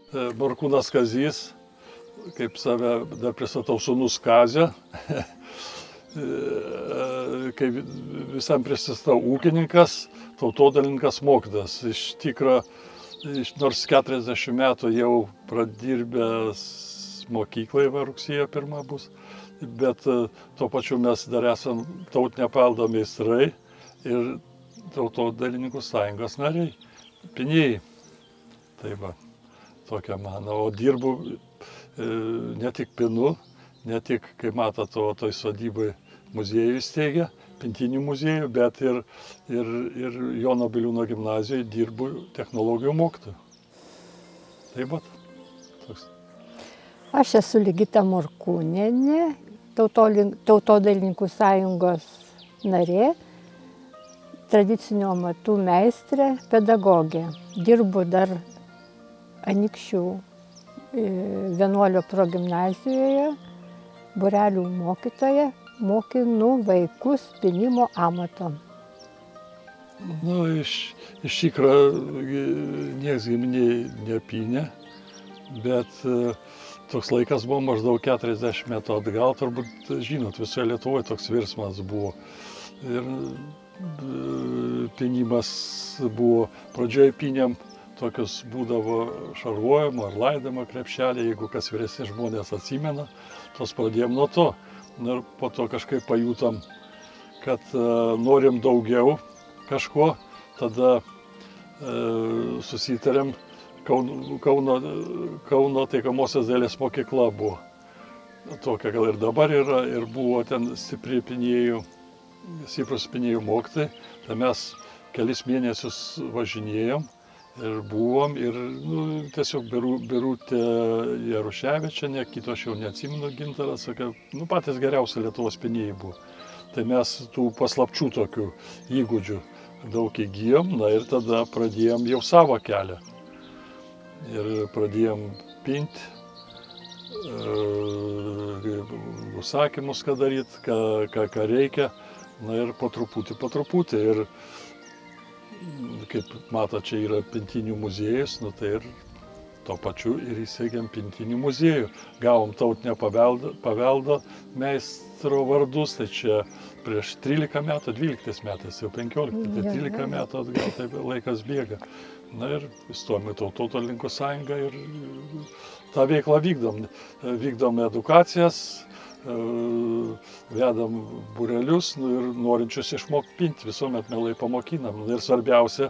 Morkūnas Kazys, kaip save dar pristatau, sūnus Kazio, kaip visam pristatau ūkininkas, tautodalininkas, mokytojas. Iš tikro, nors 40 metų jau pradirbęs mokyklai, rugsėjo 1 bus, bet tuo pačiu mes dar esam tautinio paveldo meistrai ir tautodalininkų sąjungos nariai, pinėjai. Tai va, tokia mano. O dirbu ne tik pinu, ne tik, kaip matote, toj sodybai muziejų įsteigia, pintinių muziejų, bet ir Jono Biliūno gimnazijoje dirbu technologijų mokytoju. Taip pat. Toks. Aš esu Ligita Morkūnienė, tautodalininkų sąjungos narė, tradicinių amatų meistrė, pedagogė. Dirbu dar Anykščių vienuolio progimnazijoje, būrelių mokytoja, mokinu vaikus pinimo amato. Nu, iš tikro nieks giminėj nepynė, bet toks laikas buvo maždaug 40 metų atgal, turbūt žinot, visoje Lietuvoje toks virsmas buvo. Ir pinimas buvo, pradžioje pinėm tokius būdavo šarvojimo ar laidojimo krepšelį, jeigu kas vyresni žmonės atsimena, tos pradėjom nuo to. Ir po to kažkaip pajutom, kad norim daugiau kažko, tada susitarėm, Kauno taikomosios dailės mokykla buvo. Tokia gal ir dabar yra, ir buvo ten stiprus pinėjų mokytojai, tai mes kelis mėnesius važinėjom. Ir buvom, ir tiesiog Birutė Jaruševičienė, kito aš jau neatsimenu, Gintaras, sakė, patys geriausi Lietuvos pinėjai buvo. Tai mes tų paslapčių tokių įgūdžių daug įgyjom, ir tada pradėjom jau savo kelią. Ir pradėjom pinti, užsakymus, ką daryti, ką reikia, ir po truputį. Ir kaip mato, čia yra pintinių muziejus, tai ir tuo pačiu ir įsteigėm pintinių muziejų. Gavom tautinio paveldo meistro vardus, tai čia prieš 13 metų, 12 metais, jau 15, tai 13 metų atgal, tai laikas bėga. Ir įstojom į tautodalininkų sąjungą ir tą veiklą vykdom edukacijas, vedam būrelius ir norinčius išmokti pinti, visuomet mielai pamokinam. Ir svarbiausia,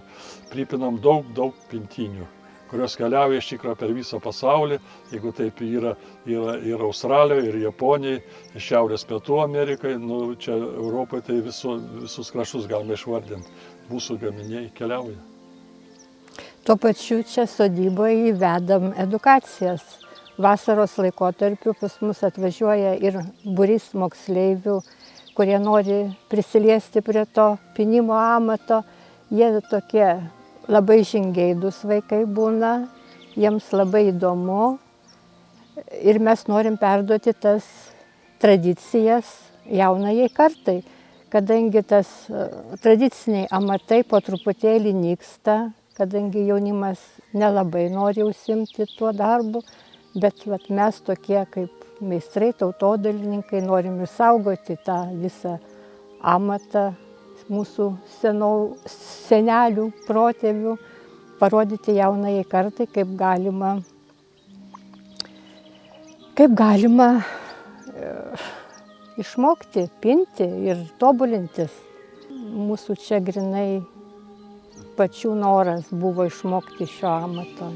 pripinam daug pintinių, kurios keliauja iš tikrųjų per visą pasaulį. Jeigu taip yra ir Australijoje, ir Japonijoje, ir Šiaurės Pietų Amerikai, čia Europoje, tai visus kraštus galime išvardinti. Mūsų gaminiai keliauja. Tuo pačiu čia sodyboje vedam edukacijas. Vasaros laikotarpiu pas mus atvažiuoja ir būrys moksleivių, kurie nori prisiliesti prie to pinimo amato. Jie tokie labai žingeidūs vaikai būna, jiems labai įdomu ir mes norim perduoti tas tradicijas jaunajai kartai, kadangi tas tradiciniai amatai po truputėlį nyksta, kadangi jaunimas nelabai nori užsiimti tuo darbu. Bet mes tokie kaip meistrai, tautodalininkai norim išsaugoti tą visą amatą mūsų senelių, protėvių, parodyti jaunajai kartai, kaip galima išmokti, pinti ir tobulintis. Mūsų čia grinai pačių noras buvo išmokti šio amato.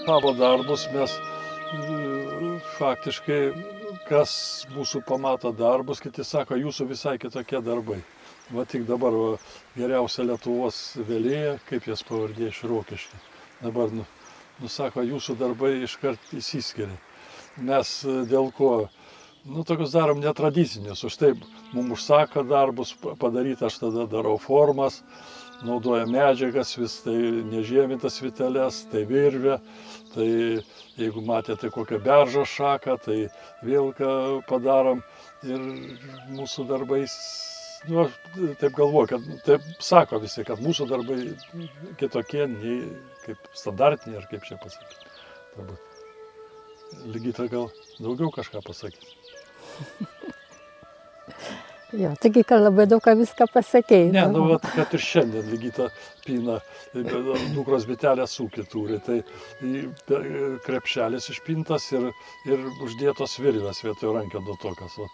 Savo darbus mes faktiškai, kas mūsų pamato darbus, kiti sako, jūsų visai kitokie darbai. Va tik dabar geriausia Lietuvos vėlėja, kaip jas pavardė, iš Rokiškio. Dabar, sako, jūsų darbai iškart įsiskiria. Mes dėl ko Nu, tokius darom netradicinius, už tai mums užsako darbus padaryti, aš tada darau formas, naudoja medžiagas, vis tai nežiemintas vyteles, tai virvė, tai jeigu matėte kokią beržo šaką, tai vilką padarom ir mūsų darbais, nu, aš taip galvoju, kad taip sako visi, kad mūsų darbai kitokie nei kaip standartiniai, ar kaip čia pasakyti. Turbūt. Ligita gal daugiau kažką pasakyti. Jo, taigi, kad labai daug ką viską pasakėjai. Ne, nu, vat, kad ir šiandien Ligita pina, dukros bitelės ūkį turi, tai krepšelis išpintas ir uždėtos virvės vietoj rankeno tokios. Vat.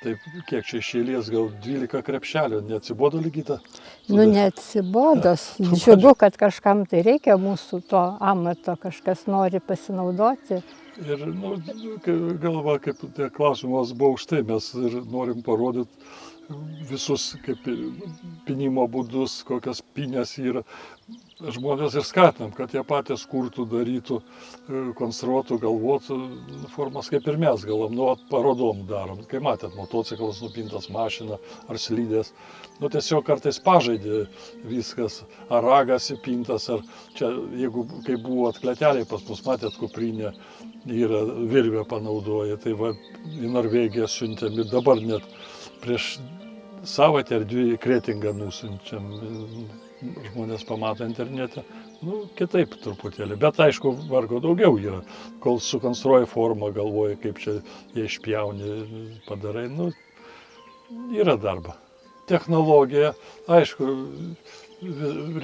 Taip, kiek čia iš eilės, gal 12 krepšelių, neatsibodo Ligita? Nu, neatsibodo, džiugu, kad kažkam tai reikia mūsų to amato, kažkas nori pasinaudoti. Ir, nu, galva, kaip klausimas buvo už tai, mes ir norim parodyti visus kaip pinimo būdus, kokias pinės yra. Žmonės ir skatinam, kad jie patys kurtų, darytų, konstruotų, galvotų formas, kaip ir mes galam, nu, parodom darom. Kai matėt, motociklas nupintas, mašina ar slydės, nu, tiesiog kartais pažaidė viskas, ar ragas įpintas, ar čia, jeigu, kai buvo atkleteliai pas mus, matėt, kuprinė yra virvę panaudoja, tai va, į Norvegiją siuntėm ir dabar net prieš savaitę ar dvi Kretingą nusiunčiam. Žmonės pamato internete, nu, kitaip truputėlį, bet aišku, vargo daugiau yra, kol sukonstruoji formą, galvoji, kaip čia jie išpjauni, padarai, nu, yra darba. Technologija, aišku,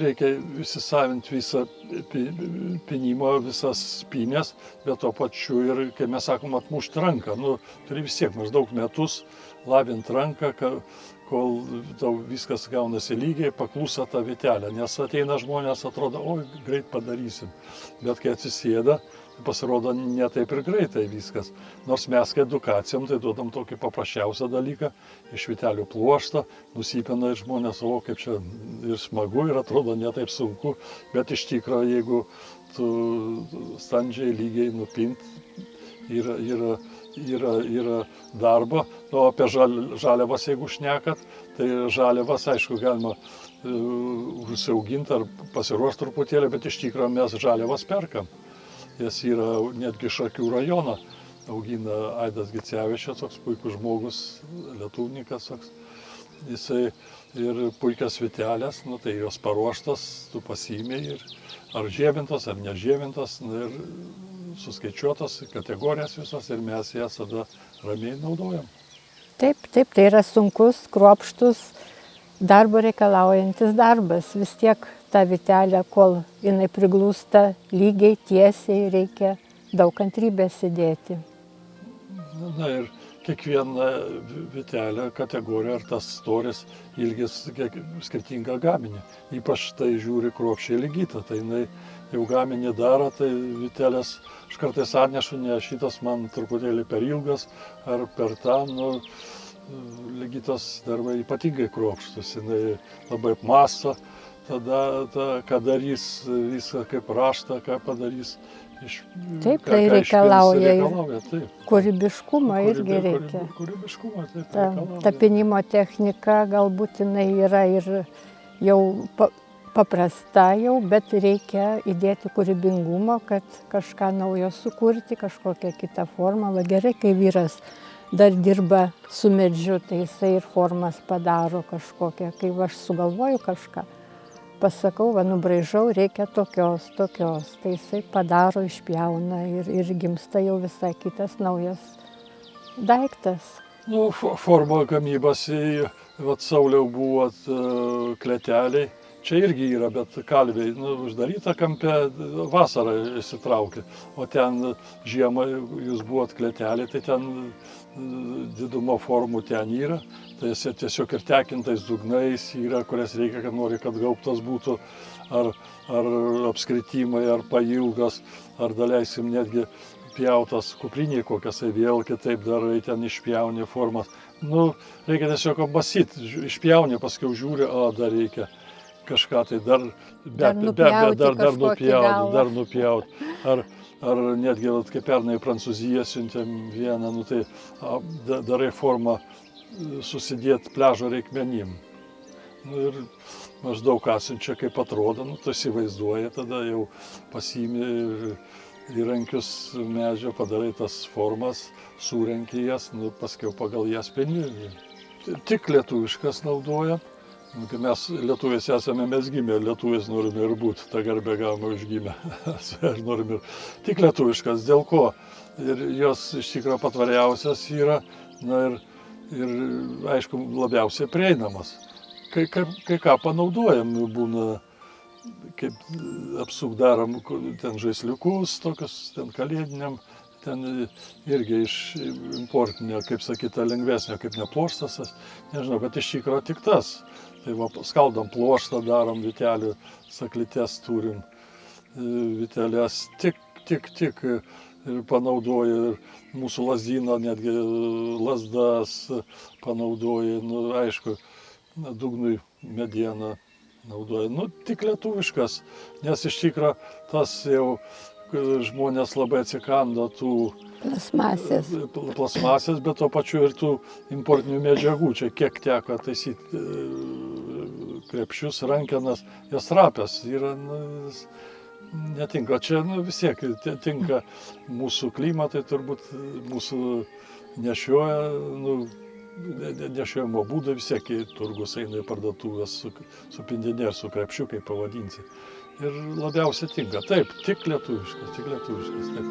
reikia įsisavinti visą pinimo, visas pinės, bet to pačiu ir, kai mes sakom, atmušti ranką, nu, turi vis tiek maždaug metus lavinti ranką, kol tau viskas gaunasi lygiai, paklusa ta vitelė, nes ateina žmonės, atrodo, oi, greit padarysim, bet kai atsisėda, pasirodo ne taip ir greitai viskas, nors mes, kai edukacijom, tai duodam tokį paprasčiausią dalyką, iš vitelių pluoštą, nusipina ir žmonės, o kaip čia ir smagu, ir atrodo ne taip sunku, bet iš tikro, jeigu tu standžiai lygiai nupint, yra darbo, o apie žaliavas, jeigu šnekat, tai žaliavas, aišku, galima užsiauginti ar pasiruošti truputėlį, bet iš tikrųjų mes žaliavas perkam. Jas yra netgi Šakių rajoną, augina Aidas Gicevičius, toks puikus žmogus, lietuvnikas toks. Jisai ir puikias vitelės, nu, tai jos paruoštas, tu pasiėmė ir ar žievintos, ar nežievintos, nu, ir suskaičiuotos kategorijas visas ir mes jas tada ramiai naudojam. Taip, tai yra sunkus, kruopštus, darbo reikalaujantis darbas. Vis tiek ta vitelė, kol jinai priglūsta lygiai tiesiai, reikia daug kantrybės įdėti. Na ir kiekviena vitelė, kategorija ar tas storis, ilgis skirtingą gaminį. Ypač tai žiūri kruopščiai Ligita, tai jinai jau gaminį daro, tai vitelės aš kartais atnešu, ne šitas man truputėlį per ilgas ar per tą, nu, Ligitos darbai ypatingai kruopštus, jinai labai apmąsto, tada ką darys, viską kaip raštą, ką padarys. Taip, tai reikalauja taip. Kūrybiškumo irgi reikia. Kūrybiškumo, taip. Ta pinimo technika galbūt jinai yra ir jau paprasta jau, bet reikia įdėti kūrybingumo, kad kažką naujo sukurti, kažkokią kitą formą. Va gerai, kai vyras dar dirba su medžiu, tai jisai ir formas padaro kažkokią. Kai aš sugalvoju kažką, pasakau, va, nubraižau, reikia tokios, tai jisai padaro, išpjauna ir gimsta jau visai kitas naujas daiktas. Nu, formo gamybos, vat Sauliau buvo kleteliai. Čia irgi yra, bet kalviai, nu, uždaryta kampe, vasarą įsitraukia, o ten žiemą jūs buvot kleteliai, tai ten didumo formų ten yra, tai jis tiesiog ir tekintais dugnais yra, kurias reikia, kad nori, kad gaubtas būtų, ar apskritimai, ar pailgas, ar daleisim netgi pjautas kupriniai kokias, tai vėl kitaip darai, ten išpjauni formas. Nu, reikia tiesiog apmąstyti, išpjauni, paskui žiūri, o dar reikia kažką tai dar nupjauti, ar netgi, kaip pernai į Prancūziją siuntėm vieną, nu tai darai formą susidėti pliažo reikmenim. Nu ir maždaug ką siunčia, kaip atrodo, nu tu įsivaizduoji, tada jau pasiimi įrankius medžio, padarai tas formas, surenki jas, nu paskiau pagal jas peni. Tik lietuviškas naudoja. Nu, kai mes lietuviais esame, mes gimę, lietuviais norime ir būti, tą garbę gavome užgimę. Ir norime ir tik lietuviškas, dėl ko? Ir jos iš tikrųjų patvariausias yra, na ir aišku, labiausiai prieinamas. Kai ką panaudojam, būna, kaip apsukdarom ten žaisliukus, tokius ten kalėdiniam, ten irgi iš importinio, kaip sakyta, lengvesnio, kaip neploštas, nežinau, bet iš tikrųjų tik tas. Tai va, skaldom ploštą, darom vitelių, saklytes turim, vitelės, tik ir panaudoja, ir mūsų lazdyno netgi lazdas panaudoja, nu aišku, dugnui medieną naudoja, nu tik lietuviškas, nes iš tikrųjų tas jau žmonės labai atsikando tų plasmasės, bet to pačiu ir tų importinių medžiagų. Čia kiek teko taisyti krepšius, rankenas, jas trapios yra, netinka. Čia vis tiek tinka mūsų klimatai, turbūt mūsų nešioja, nešiojimo būdą, vis tiek į turgus eina į parduotuvės su pindinė, su krepšiu, kaip pavadinsi. Ir labiausiai tinka. Taip, tik lietuviškas, taip.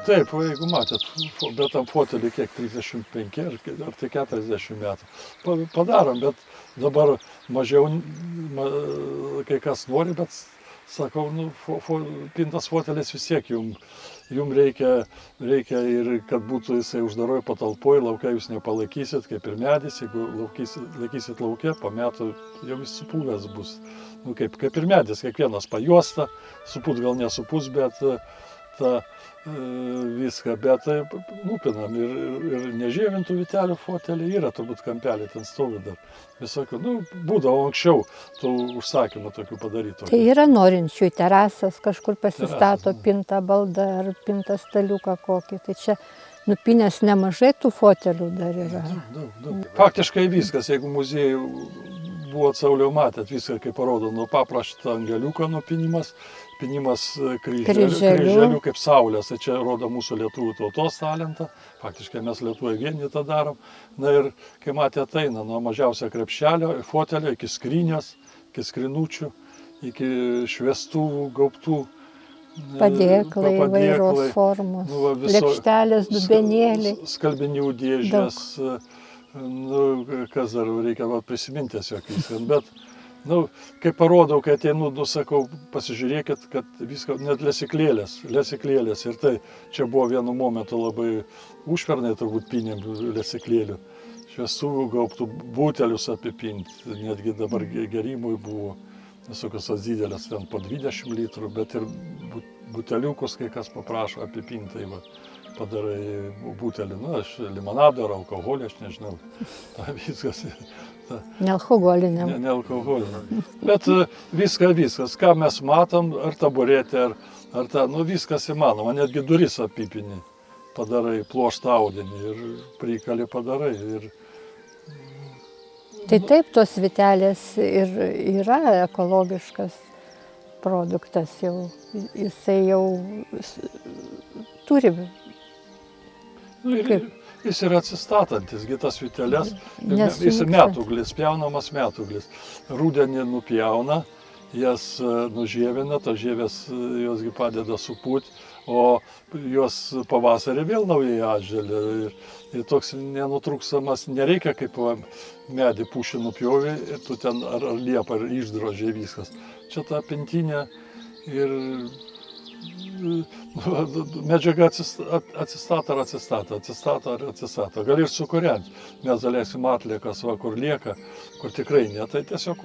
Taip, jeigu matėt, bet tam fotelį kiek 35 ar tai 40 metų. Padarom, bet dabar mažiau, kai kas nori, bet sakau, pintas fotelis vis tiek jum reikia ir kad būtų jisai uždaroj patalpoj, laukia jūs nepalaikysit, kaip ir medis, jeigu laikysit laukia, po metų jau jis supuvęs bus. Kaip ir medis, kiekvienas pajuosta, supūt gal nesupūs, bet viską, bet nupinam ir nežievintų vitelių fotelį, yra turbūt kampelį, ten stovi dar visokių, būdavo anksčiau tų užsakymų tokių padarytų. Tai yra norinčių į terasas, kažkur pasistato pintą baldą ar pintą staliuką kokį, tai čia nupinęs nemažai tų fotelių dar yra. Daug. Faktiškai viskas, jeigu muziejų buvot Sauliau matėt, viską kaip parodo, nuo paprasto angeliuko nupinimas, kryželių kaip saulės, tai čia rodo mūsų lietuvių tautos talentą, faktiškai mes lietuviai vieni tą darom. Na ir kai matėt, eina nuo mažiausio krepšelio, fotelio iki skrynios, iki skrynučių, iki šviestuvų, gaubtų. Padėklai, įvairios formos, lėkštelės, dubenėliai. Skalbinių dėžės, kas dar reikia prisiminti tiesiog viską, bet kai parodau, kai ateinu, sakau, pasižiūrėkit, kad viską, net lesyklėlės. Ir tai čia buvo vienu momentu labai užpernai turbūt pinėm lesyklėlių. Šviestuvų gaubtų, butelius apipinti, netgi dabar gerimui buvo visokios didelės, ten po 20 litrų, bet ir buteliukus, kai kas paprašo apipinti, tai va, padarai butelį, aš limonado ar alkoholį, aš nežinau, viskas. Nealkoholiniam. Nealkoholiniam. Bet viskas, ką mes matom, ar taburetė, ar viskas įmanoma, netgi duris apipini, padarai pluoštą audinį ir prikalį padarai. Tai taip, tos vitelės ir yra ekologiškas produktas jau, jisai jau turi. Jis yra atsistatantis, tas viteles, jis metuglis, pjaunamas metuglis. Rudenį nupjauna, jas nužievina, tas žievės josgi padeda supūti, o jos pavasarį vėl naujai atželia. Ir toks nenutrūkstamas, nereikia kaip medį pušį nupjovė ir tu ten ar liepą ar išdrožė viskas. Čia ta pintinė ir medžiaga atsistato, gali ir sukūrenti. Mes daleisime atliekas, kur lieka, kur tikrai ne, tai tiesiog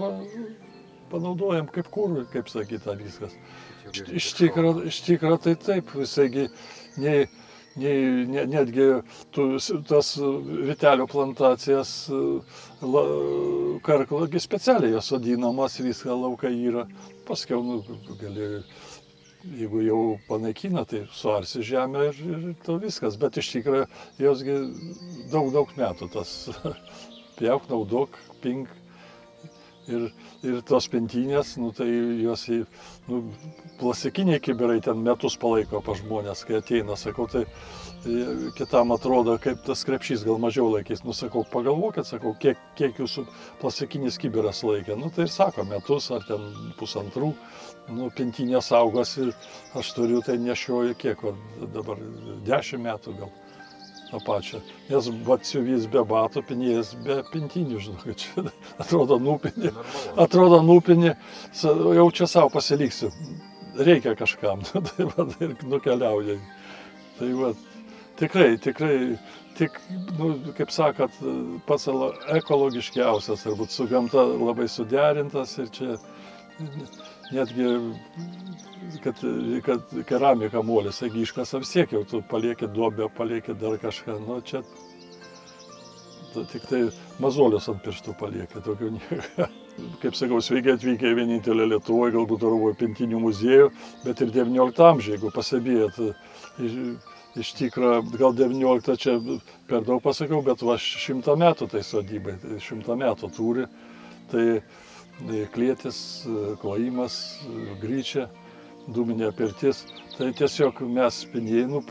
panaudojam kaip kūrui, kaip sakyta, viskas. Iš tikro tai taip, visaigi, netgi tas vytelio plantacijas karklagi specialiai jos sodinamas, viską laukai yra, paskiau gali, jeigu jau panaikina, tai suarsi žemę ir to viskas, bet iš tikrųjų josgi daug metų tas pjauk, naudok, pink ir tos pintinės, tai jos plastikiniai kibirai ten metus palaiko pa žmonės, kai ateina, sakau, tai kitam atrodo, kaip tas krepšys gal mažiau laikys, sakau, pagalvokit, sakau, kiek jūsų plastikinis kibiras laikė, tai ir sako, metus ar ten pusantrų, pintinės saugosi, aš turiu, tai nešioju kiek, dabar 10 metų gal tą pačią, nes batsiuvys be batų, pinėjas be pintinių, žinok, čia atrodo nupinį, jau čia savo pasiliksiu, reikia kažkam, tai ir nukeliauja. Tai tikrai, tik, kaip sakot, pats ekologiškiausias, turbūt su gamta labai suderintas ir čia netgi, kad keramika molis, jeigu iškasa vis tiek jau tu palieki duobę, palieki dar kažką, čia tik tai mazolius ant pirštų palieki, daugiau nieko. Kaip sakau, sveiki atvykę į vienintelę Lietuvoje, galbūt Daruvoje pintinių muziejų, bet ir 19 amžiuje, jeigu pasibėjot, iš tikro, gal 19 čia per daug pasakiau, bet 100 metų tai sodybai, 100 metų turi, tai klėtis, klojimas, gryčia, dūminė pirtis, tai tiesiog mes pinėjai,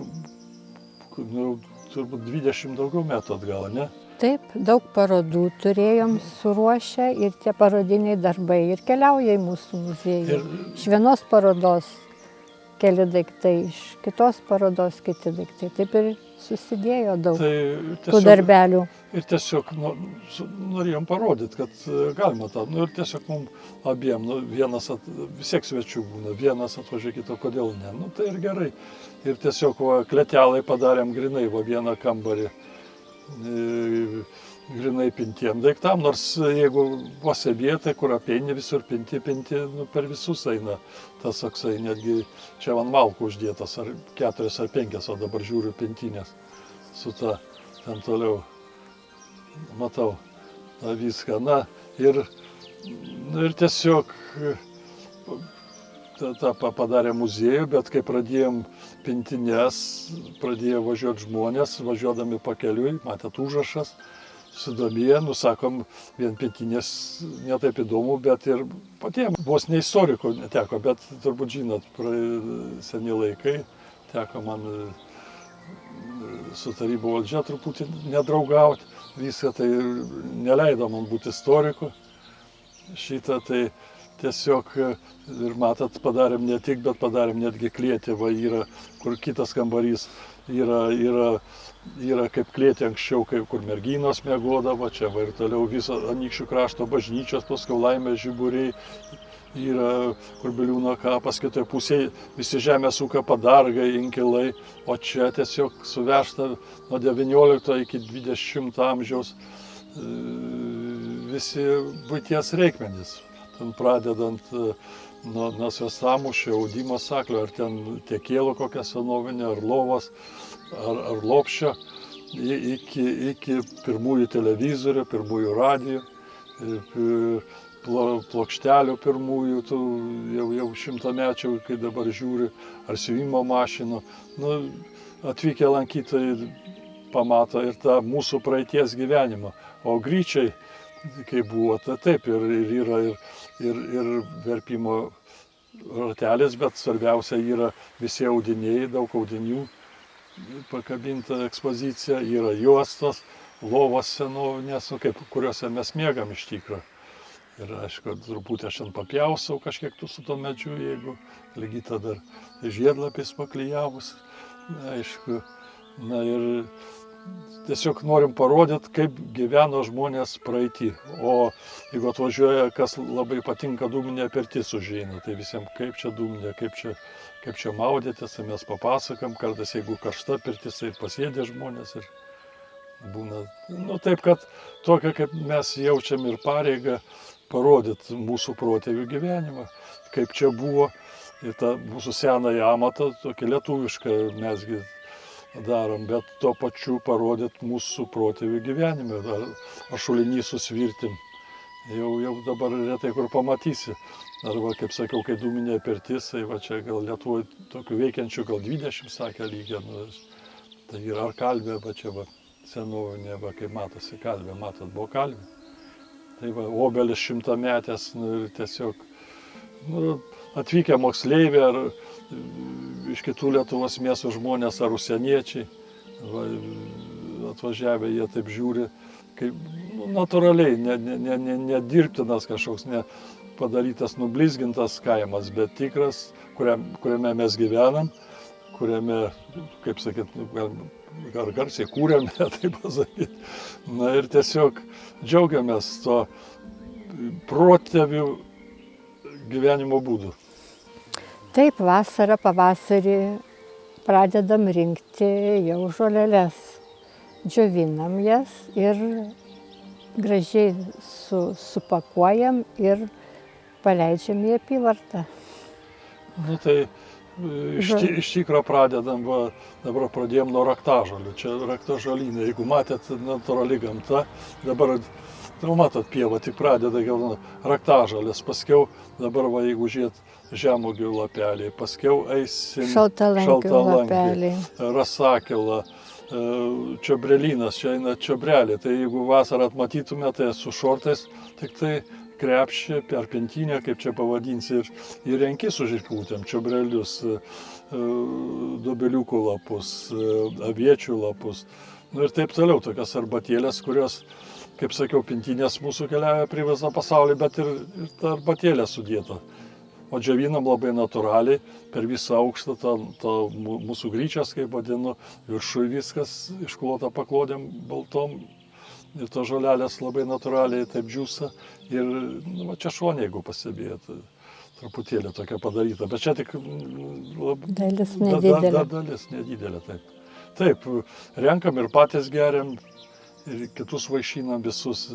turbūt 20 daugiau metų atgal, ne? Taip, daug parodų turėjom suruošę ir tie parodiniai darbai ir keliauja į mūsų muziejų. Iš vienos parodos keli daiktai, iš kitos parodos kiti daiktai, taip ir susidėjo daug tų darbelių. Ir tiesiog norėjom parodyti, kad galima tą, ir tiesiog mums abiem, vienas, vis tiek svečių būna, vienas atvažiuoja, kito, kodėl ne, tai ir gerai. Ir tiesiog kletelai padarėm grinai, vieną kambarį, grinai pintiem daiktam, nors jeigu posėbėje, tai kur apeini visur pinti, per visus eina tas toksai, netgi čia ant malkų uždėtas, ar 4 ar 5, o dabar žiūriu pintinės su ta, ten toliau. Matau viską, ir tiesiog tą padarė muziejų, bet kai pradėjom pintines, pradėjo važiuoti žmonės, važiuodami pakeliui, matėt užrašas, sudomėję, sakom, vien pintinės netaip įdomu, bet ir patiems, vos ne istorikų neteko, bet turbūt žinot, seni laikai, teko man su tarybų valdžia truputį nedraugauti, viską tai neleido man būti istoriku. Šitą tai tiesiog, ir matot, padarėm ne tik, bet padarėm netgi klėtį, yra, kur kitas kambarys yra kaip klėtė anksčiau, kur merginos miegodavo, čia ir toliau viso Anykščių krašto bažnyčios, paskui Laimės žiburiai, yra kur Biliūno kapas, kitoje pusėje visi žemės ūkio padargai, inkilai, o čia tiesiog suvežta nuo 19 iki 20 amžiaus visi buities reikmenys. Ten pradedant nuo sviestamušio, audimo saklio, ar ten tiekėlų kokia senovinė, ar lovos, ar lopščio, iki pirmųjų televizorių, pirmųjų radijų, plokštelių pirmųjų, jau 100-mečių, kai dabar žiūri, ar siuvimo mašinų. Atvykę lankytojai pamato ir tą mūsų praeities gyvenimą. O gryčiai, kai buvo, tai taip, ir yra ir verpimo ratelis, bet svarbiausia yra visi audiniai, daug audinių pakabinta ekspozicija, yra juostos, lovos senovinės, kuriuose mes miegam iš tikro. Ir aišku, truputį aš ten papjausau kažkiek su to medžiu, jeigu Ligita dar žiedlapis paklijavus, aišku. Ir tiesiog norim parodyti, kaip gyveno žmonės praeitį. O jeigu atvažiuoja, kas labai patinka dūminė pirtis užeina, tai visiems kaip čia dūminė, kaip čia maudėtis, tai mes papasakam, kartais jeigu karšta pirtis, tai pasėdė žmonės ir būna. Taip, kad tokia, kaip mes jaučiam ir pareigą, parodyti mūsų protėvių gyvenimą, kaip čia buvo. Ir tą mūsų senąjį amatą, tokį lietuvišką mesgi darom, bet tuo pačiu parodyti mūsų protėvių gyvenimą. Ar šulinį susvirtim. Jau dabar retai kur pamatysi. Arba, kaip sakiau, kai dūminė pirtis, tai va čia gal Lietuvoje tokių veikiančių, gal 20 sakė lygė. Nu, tai yra ar kalvė, va čia va senovinė, va kaip matosi kalvė, matot, buvo kalvė. Tai va, obelis 100-metės, nu, ir tiesiog atvykę moksleiviai ar iš kitų Lietuvos miestų žmonės ar užsieniečiai, va, atvažiavę jie taip žiūri, kaip natūraliai, nedirbtinas kažkoks, ne padarytas, nublizgintas kaimas, bet tikras, kuriame mes gyvenam, kuriame, kaip sakyt, ar garsiai kūrėme, taip pasakyti. Na ir tiesiog džiaugiamės to protėvių gyvenimo būdų. Taip, vasarą, pavasarį pradedam rinkti jau žoleles. Džiovinam jas ir gražiai supakuojam ir paleidžiam į apyvartą. Nu tai iš tikro pradedam, va, dabar pradėjom nuo raktažolių. Čia raktažolynė, jeigu matėt, natūrali gamta, dabar matot, pieva tik pradeda gal raktažolės, paskiau dabar, va, jeigu žiūrėt, žemuogių lapeliai, paskiau eisim šaltalankių lapeliai, rasakila, čiobrelynas, čia eina čiobrelė, tai jeigu vasarą atmatytume, tai su šortais, tik tai krepšį per pintinę, kaip čia pavadinsi, ir renki su žirklutėm, čiobrelius, dobeliukų lapus, aviečių lapus, nu ir taip toliau, tokias arbatėlės, kurios, kaip sakiau, pintinės mūsų keliauja prie visą pasaulį, bet ir ta arbatėlė sudėta. O džiovinam labai natūraliai, per visą aukštą, tą mūsų gryčias, kaip vadinu, viršui viskas išklota paklodėm baltom. Ir tos žolelės labai natūraliai taip džiūsta. Ir nu, čia šonė, jeigu pastebėjot, truputėlį tokia padaryta. Bet čia tik dalis nedidelė. Dalis nedidelė, taip. Taip, renkam ir patys geriam, ir kitus vaišinam visus.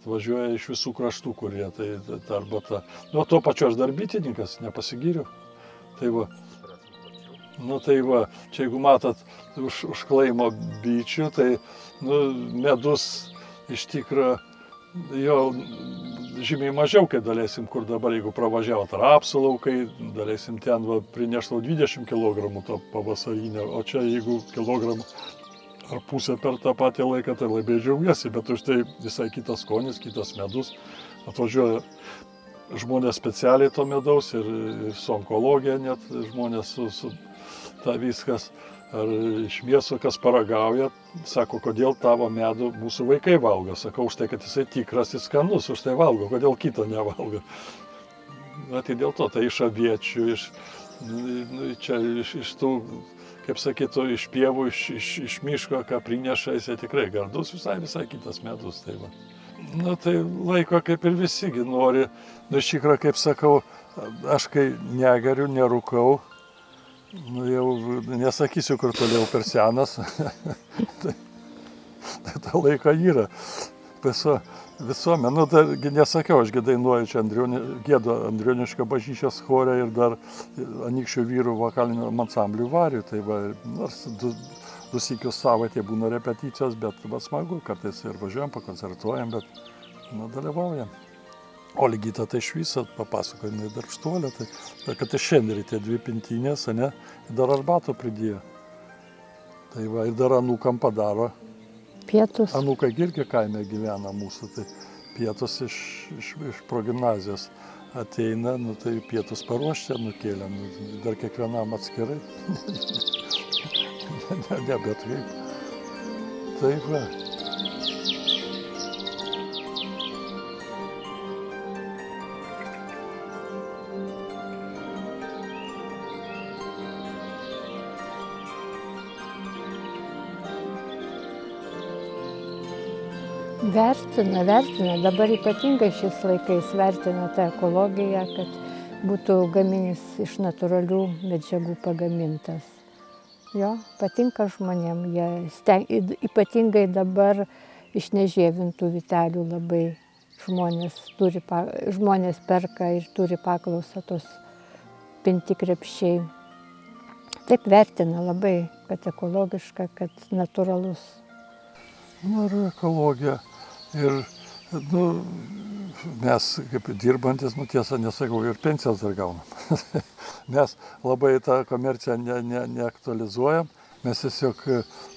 Važiuoja iš visų kraštų, kurie tai ta arbata. Nu, tuo pačiu aš dar bitininkas, nepasigyriu. Tai va, nu tai va, čia jeigu matot už klaimo bičių, tai medus iš tikro jo žymiai mažiau, kai dalėsim, kur dabar, jeigu pravažiavot rapsų laukai, dalėsim ten, va, prinešau 20 kg to pavasarinio, o čia jeigu kilogramų ar pusę per tą patį laiką, tai labai džiaugiasi, bet už tai visai kitas skonis, kitas medus. Atvažiuoja žmonės specialiai to medaus ir su onkologija net žmonės su ta viskas. Ar iš miesto, kas paragauja, sako, kodėl tavo medų mūsų vaikai valgo. Sakau, už tai, kad jisai tikras, jis skanus, už tai valgo, kodėl kito nevalgo. Na, tai dėl to, tai iš aviečių, iš tų, kaip sakytų, iš pievų, iš miško, ką prineša, jisai tikrai gardus, visai kitas medus. Tai va. Na tai laiko kaip ir visigi nori. Nu, iš tikrųjų, kaip sakau, aš kai negeriu, nerūkau, nu jau nesakysiu, kur toliau per senas, tai tą laiką yra. Visuomet, nu, nesakiau, ašgi dainuoju čia gėdo Andrionišką bažnyčios chore ir dar Anykščių vyrų vokalinių ansamblių varių. Tai va, nors du sykius savaitė būna repeticijos, bet va, smagu, kartais ir važiuojam, pakoncertuojam, bet dalyvaujam. O Ligita tai iš viso papasakoja, jinai darbštuolė, tai kad tai šiandien tie 2 pintinės, ne, dar arbato pridėjo. Tai va, ir dar anūkam padaro. Pietus. Anūkai irgi kaime gyvena mūsų, tai pietus iš progimnazijos ateina, nu tai pietus paruošti nukėlėm, dar kiekvienam atskirai. ne, bet kaip. Taip va. Vertina, dabar ypatingai šiais laikais vertina tą ekologiją, kad būtų gaminis iš natūralių medžiagų pagamintas. Jo, patinka žmonėm, jie ypatingai dabar iš nežievintų vytelių labai žmonės perka ir turi paklausą tos pinti krepšiai. Taip vertina labai, kad ekologiška, kad natūralus. Nu, ir ekologija. Ir, mes kaip dirbantis, tiesą nesakau, ir pensijas dar gaunam. Mes labai tą komerciją neaktualizuojam. Mes tiesiog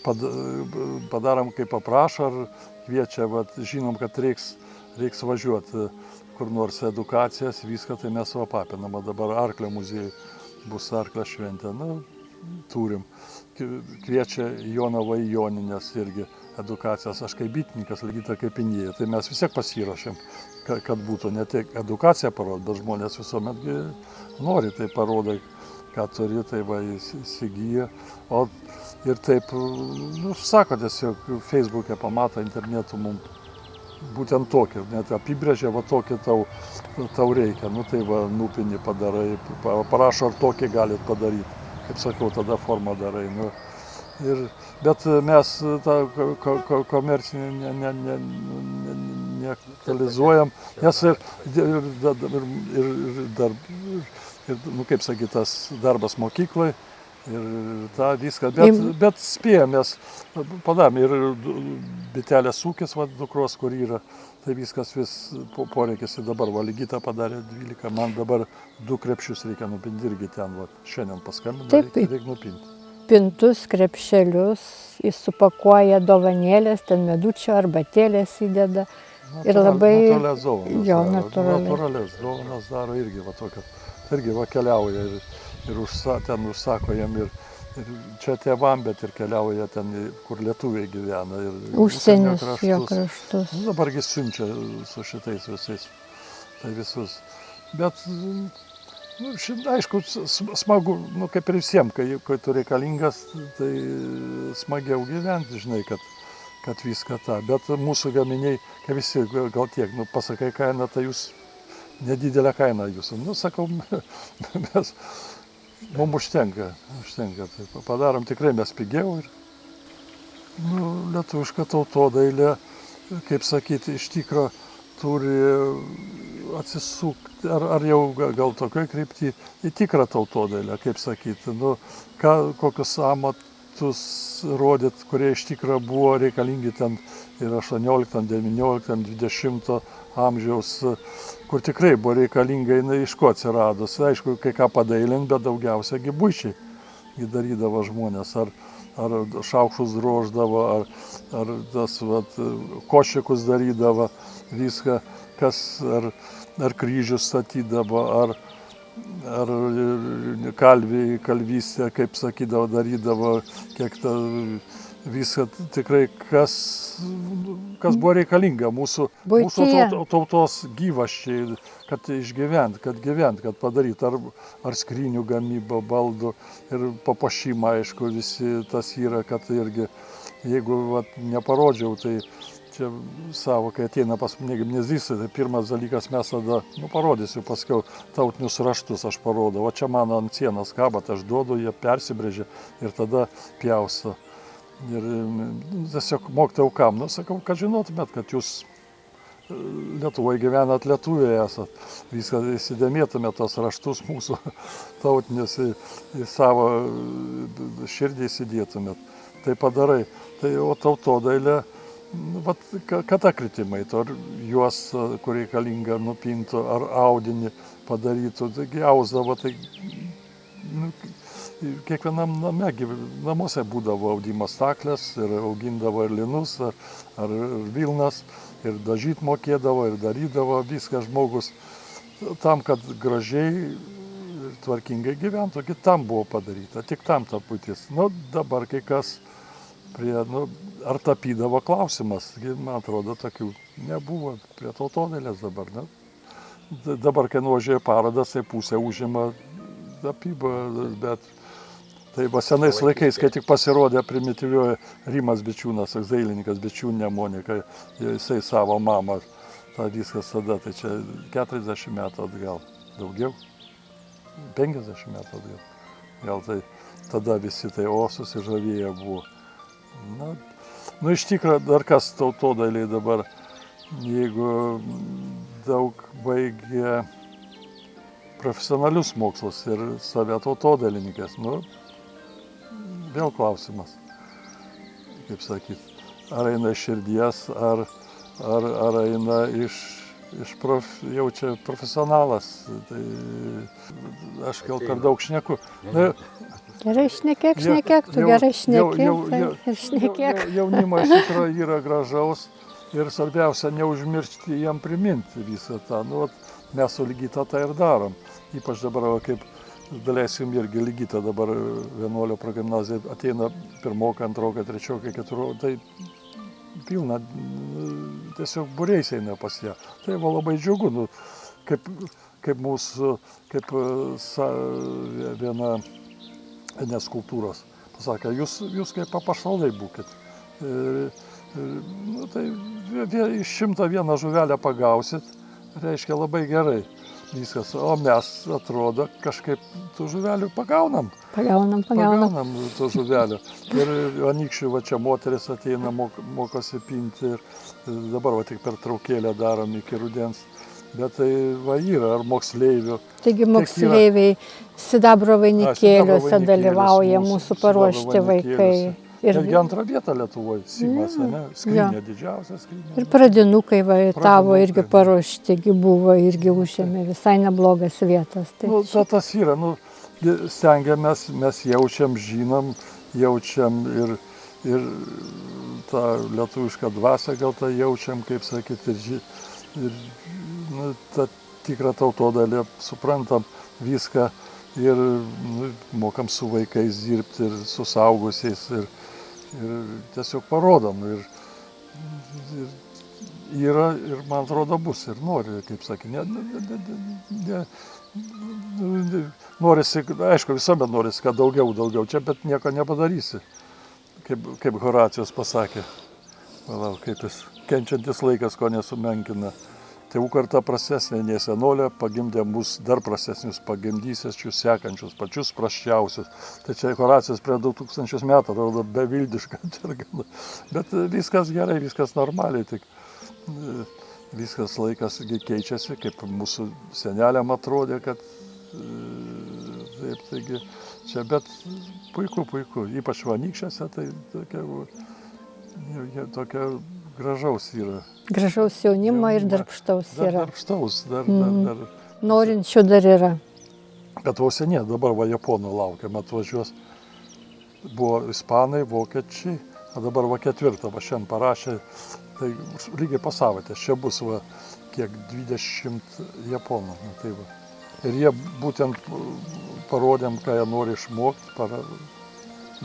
padarom, kaip paprašo, ar kviečia, žinom, kad reiks važiuoti kur nors edukacijas, viską, tai mes papinam. Dabar Arklio muziejui bus Arklio šventė. Turim. Kviečia Jonava į Joninės irgi edukacijas. Aš kaip bitininkas, lygiai kaip inėja. Tai mes vis tiek pasiruošėm, kad būtų ne tik edukacija parodė, bet žmonės visuomet nori, tai parodai, ką turi, tai įsigyja. Ir taip, sako tiesiog, Facebook'e pamato internetu mums būtent tokį, net apibrėžia, tokį tau reikia. Tai nupini padarai, parašo, ar tokį galit padaryti. Kaip sakau, tada formą darai. Bet mes tą komercinį neaktualizuojam, nes kaip sakyt, tas darbas mokyklai ir tą viską, bet spėjom, mes padarėm ir bitelės ūkis, dukros, kur yra, tai viskas vis poreikis ir dabar, Ligita padarė 12, man dabar 2 krepšius reikia nupinti irgi ten, šiandien paskambino, reikia nupinti. Pintus, krepšelius, jis supakuoja dovanėlės, ten medučio arbatėlės įdeda. Ir labai... Natūralias dovanas daro irgi, tokias. Irgi keliauja ir ten užsako jam ir čia tėvam, bet ir keliauja ten, kur lietuviai gyvena. Užsienius jo kraštus. Dabargi siunčia su šitais visais, tai visus. Bet, aišku, smagu, kaip ir visiems, kai tu reikalingas, tai smagiau gyventi, žinai, kad viską tą. Bet mūsų gaminiai, kai visi gal tiek, pasakai kainą, tai jūs nedidelę kainą jūsų. Sakau, mums užtenka. Tai padarom tikrai mes pigiau. Lietuviška tautodailė, kaip sakyti, iš tikro turi atsisukti, ar jau gal tokioj krypty, į tikrą tautodailę, kaip sakyti. Kokius amatus rodyt, kurie iš tikro buvo reikalingi ten ir 18, 19, 20 amžiaus, kur tikrai buvo reikalinga, jinai iš ko atsiradus. Aišku, kai ką padailint, bet daugiausia buičiai darydavo žmonės. Ar šaukštus droždavo, ar tas košikus darydavo, viską, ar kryžius statydavo, ar kalvystę, kaip sakydavo, darydavo, kiek viską tikrai, kas buvo reikalinga mūsų tautos gyvasčiai, kad išgyvent, kad padaryt, ar skrynių gamybą, baldų ir papuošimą, aišku, visi tas yra, kad irgi, jeigu neparodžiau, tai čia savo, kai ateina pas mane gimnazistai, tai pirmas dalykas mes tada, parodysiu paskiau tautinius raštus, aš parodau, o čia mano ant sienos kaba, tai aš duodu, jie persibrėžia ir tada pjausto. Ir tiesiog mokytojau kam, sakau, kad žinotumėt, kad jūs Lietuvoje gyvenat, lietuviai esat, viską įsidėmėtumėt tos raštus mūsų tautinius į savo širdį įsidėtumėt. Tai padarai. Tai o tautodailė, katakritimai, ar juos, kur reikalinga, nupintų, ar audinį padarytų, taigi ausdavo, tai kiekvienam namuose būdavo audimo staklės ir augindavo ir linus, ar vilnas, ir dažyt mokėdavo, ir darydavo viską žmogus tam, kad gražiai ir tvarkingai gyventų, tam buvo padaryta, tik tam ta būtis. Dabar kai kas ar tapydavo klausimas, man atrodo, tokių nebuvo prie tautodailės dabar. Dabar, kai nuvažiuoja parodas, tai pusę užima tapyba, bet tai senais laikais, kai tik pasirodė primityvioji Rimas Bičiūnas, dailininkas Bičiūnė Monika, jisai savo mamą, tą viskas tada, tai čia 40 metų atgal, daugiau, 50 metų atgal. Gal tai tada visi tai susižavėję buvo. Iš tikrųjų, dar kas tautodailiai dabar, jeigu daug baigė profesionalius mokslus ir save tautodailininkas, nu, vėl klausimas, kaip sakyt, ar eina iš širdies, ar eina jau čia profesionalas. Tai aš gal per daug šneku. Gerai šnekėk, tu gerai šnekėk ir šnekėk. Jaunimas iš tikrųjų yra gražaus ir svarbiausia neužmiršti jam priminti visą tą. Nu, mes su Ligita tą ir darom. Ypač dabar, kaip daleiskim irgi Ligita dabar vienuolio progimnazija ateina pirmoką, antroką, trečioką, keturioką, tai pilna, tiesiog būriais eina pas ją. Tai va labai džiugu, nu, kaip mūsų, kaip viena skulptūros pasakė, jūs kaip apaštalai būkit. Nu, tai iš 101 žuvelę pagausit, reiškia labai gerai viskas, o mes atrodo kažkaip tų žuvelių pagaunam. Pagaunam tų žuvelių. Ir anykščių va čia moteris ateina, mokosi pinti ir dabar va tik per traukėlę darom iki rudens. Bet tai va yra, ar moksleivių. Taigi moksleiviai sidabro vainikėliuose dalyvauja mūsų paruošti vaikai. Irgi antrą vietą Lietuvoje, Simas, ne? Skrynia, didžiausia skrynia. Ir pradinukai va tavo irgi paruošti buvo, irgi užėmė visai neblogas vietas. Tai nu, tas yra, nu, stengiamės, mes jaučiam, žinom, jaučiam ir tą lietuvišką dvasią gal tą jaučiam, kaip sakyti, ir nu, tą tikrą tautodailę suprantam viską ir nu, mokam su vaikais dirbti ir su suaugusiais ir tiesiog parodom. Ir yra, ir man atrodo bus, ir nori, kaip sakė, norisi, aišku, visuomet norisi, kad daugiau čia, bet nieko nepadarysi, kaip Horacijus pasakė. Valau, kaip jis kenčiantis laikas, ko nesumenkina. Tėvų karta prastesnė nei senolė, pagimdė mus dar prastesnius, pagimdysius sekančius, pačius prasčiausius. Tai čia Horacijus prie 2000 metų, atrodo, bevildiška. Bet viskas gerai, viskas normaliai, tik viskas laikas keičiasi, kaip mūsų seneliam atrodė, kad taip, taigi čia, bet puiku, ypač Anykščiuose, tai tokia gražaus yra. Gražaus jaunimo ir darbštaus yra. Darbštaus, dar. Norinčių dar yra. Bet vos seniai, dabar va Japonų laukiam, atvažiuos. Buvo ispanai, vokiečiai, o dabar va 4, va šiandien parašė, tai lygiai po savaitės, čia bus va kiek 20 Japonų. Tai va. Ir jie būtent parodėm, ką jie nori išmokti.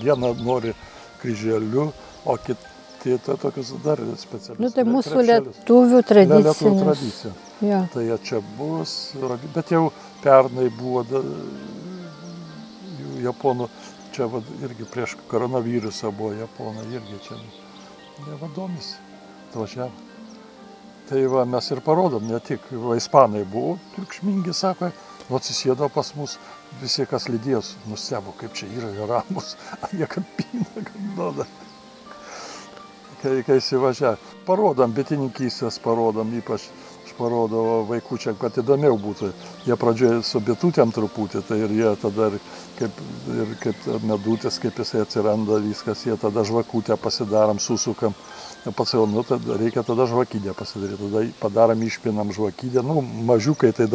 Vieną nori kryželiu, o kitą tai tokius dar specialius. Nu, tai mūsų lietuvių tradicija. Ja. Tai jie čia bus, bet jau pernai buvo Japonų, čia irgi prieš koronavirusą buvo Japonai, irgi čia domisi, atvažiavo. Tai va, mes ir parodom, ne tik ispanai buvo, triukšmingi, sako, atsisėdo pas mus, visi, kas lydėjos, nustebo, kaip čia yra ramus, jie kapina, kad duoda. Kai įsivažiavę. Parodom, bitininkystės parodom, ypač aš parodau vaikučiam, kad įdomiau būtų. Jie pradžioje su bitutėm truputį, tai ir jie tada, kaip medutės, kaip jisai atsiranda, viskas, jie tada žvakutę pasidarom, susukam. Pats jau, nu, tada reikia tada žvakidę pasidaryti, tada padarom, išpinam žvakidę, nu, mažiukai, tai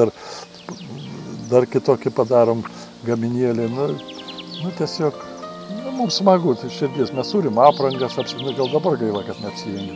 dar kitokį padarom gaminėlį, nu tiesiog. Mums smagu, tai širdis, mes turim aprangas, gal dabar gaila, kad neapsijungia.